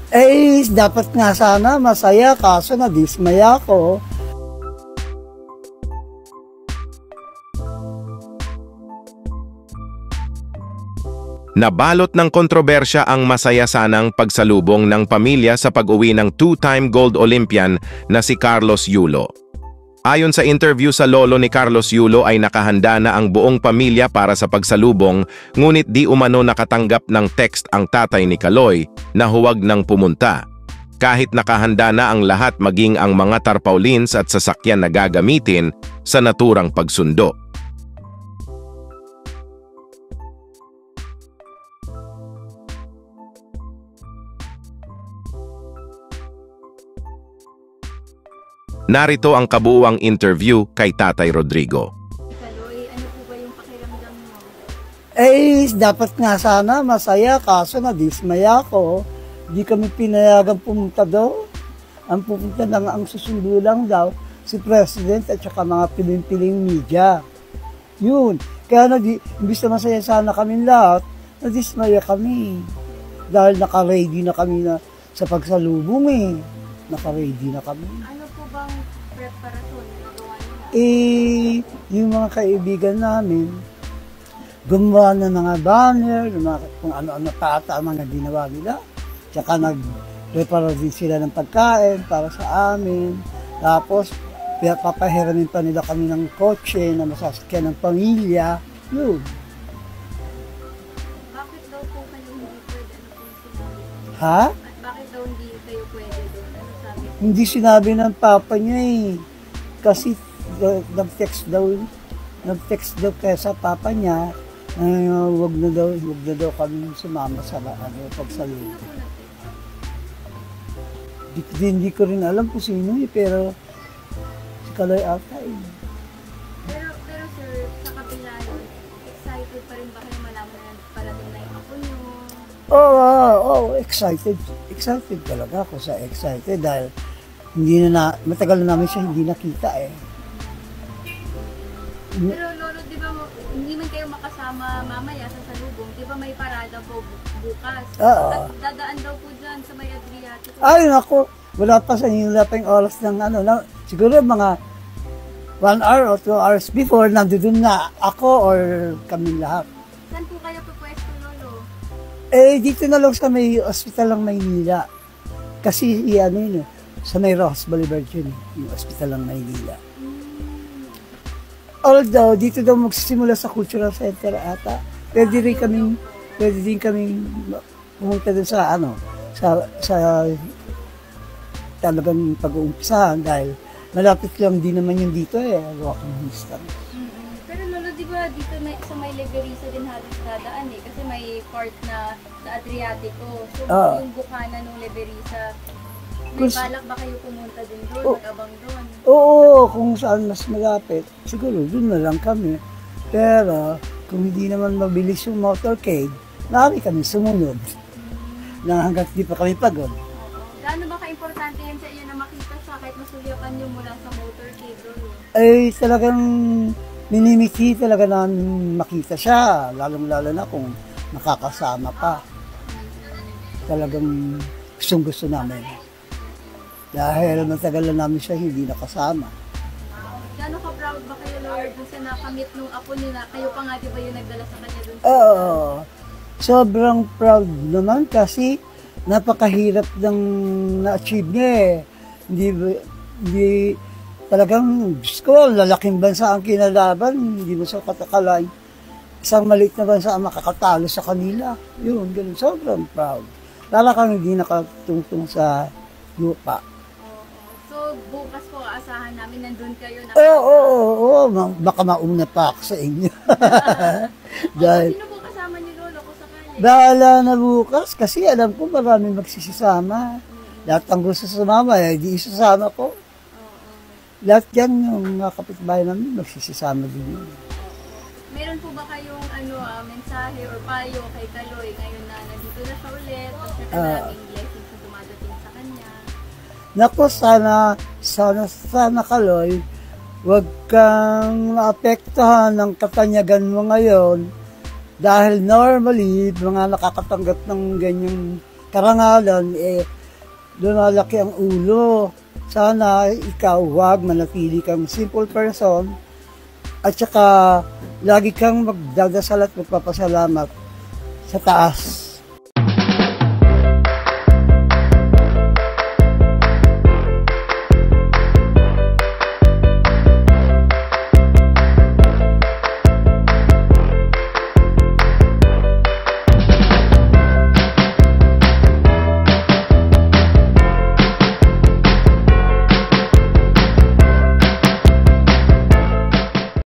Eh, dapat nga sana masaya, kaso nadismaya ako. Nabalot ng kontrobersya ang masaya sanang pagsalubong ng pamilya sa pag-uwi ng two-time gold Olympian na si Carlos Yulo. Ayon sa interview sa lolo ni Carlos Yulo ay nakahanda na ang buong pamilya para sa pagsalubong, ngunit di umano nakatanggap ng text ang tatay ni Kaloy na huwag nang pumunta. Kahit nakahanda na ang lahat maging ang mga tarpaulins at sasakyan na gagamitin sa naturang pagsundo. Narito ang kabuuang interview kay Tatay Rodrigo. Kaloy, ano po ba yung pakiramdam mo? Eh, dapat nga sana masaya, kaso nadismaya ako. Di kami pinayagan pumunta doon. Ang pupunta lang, ang susundo lang daw, si President at saka mga piling-piling media. Yun. Kaya imbis na masaya sana kami lahat, nadismaya kami. Dahil naka-ready na kami na sa pagsalubong eh. Naka-ready na kami. Ano po bang preparasyon na nagawa nila? Eh, yung mga kaibigan namin, gumawa na mga banner, kung ano-ano pa ata ang mga ginawa nila. Tsaka nag-prepare din sila ng pagkain para sa amin. Tapos, papahiramin pa nila kami ng kotse na masasakyan ng pamilya. Yun. Bakit daw po kayo hindi pwede? Ano po yung sinabi? Ha? At bakit daw hindi kayo pwede doon? Ano sabi? Hindi sinabi ng papa niya eh. Kasi nag-text daw kaya sa papa niya na wag na daw kami sumama sa pagsalubong. Hindi ko rin alam kung sino eh, pero si Kaloy ata eh. Pero sir, sa kabila nun, excited pa rin ba kayo malaman na parating na yung ako nyo? Oo, excited. Excited talaga ako sa excited dahil matagal na namin siya hindi nakita eh. Pero lolo, di ba hindi man kayo makasama mamaya sa salubong, di ba may parada po bukas? Oo. At dadaan daw po dyan sa may Adriatic. Ay, naku, wala pa yung oras ng siguro mga 1 hour or 2 hours before, nandun na ako or kami lahat. Saan po kayo pupwesto, lolo? Eh, dito na lang sa may hospital ng Maynila. Kasi, sa may Ross Boulevard yun, yung hospital ng Maynila. Although, dito daw magsisimula sa Cultural Center ata. Pwede din kaming pumunta dun sa talagang pag-uumpisahan dahil malapit lang din naman yung dito eh, walking distance. Pero lolo, di ba dito sa may Leverisa din halos dadaan eh, kasi may part na sa Adriatico. So, yung bukana ng Leverisa, may balak ba kayo pumunta din doon, mag-abang doon? Oo, kung saan mas malapit, siguro doon na lang kami. Pero kung hindi naman mabilis yung motorcade, marami kami sumunod. Na hanggat di pa kami pagod. Gaano ba ka-importante yan sa iyo na makita siya kahit masulyakan niyo mula sa motorcade doon? Ay talagang minimiti talaga namin makita siya, lalong-lalo na kung nakakasama pa. Talagang gustong-gusto namin. Dahil matagal na namin siya hindi nakasama. Gaano ka-proud ba kayo, Lord, dun sa nakamit nung apo nila? Kayo pa nga di ba yung nagdala sa kanya dun? Oo. Sobrang proud naman kasi napakahirap ng na-achieve niya eh. Hindi talagang, Diyos ko, lalaking bansa ang kinalaban, hindi mo sa katakalain. Isang maliit na bansa ang makakatalo sa kanila. Yun, ganun. Sobrang proud. Lala kang hindi nakatungtong sa lupa. So, bukas po aasahan namin nandun kayo na... Oo. Baka mauna pa ako sa inyo. Dahil, sino po kasama ni Lolo ko sakali? bahala na bukas kasi alam ko maraming magsisisama. Lahat ang gusto sumama, di isasama ko. Lahat yan, yung mga kapitbahay namin, magsisisama din yun. Meron po ba kayong mensahe or payo kay Kaloy ngayon na nandito na siya ulit at siya maraming blessings na dumadating sa kanya? Naku, sana Kaloy, huwag kang maapektuhan ng katanyagan mo ngayon dahil normally, mga nakakatanggap ng ganyang karangalan, lumalaki ang ulo. Sana ikaw wag manatili kang simple person at saka lagi kang magdadasal at magpapasalamat sa taas.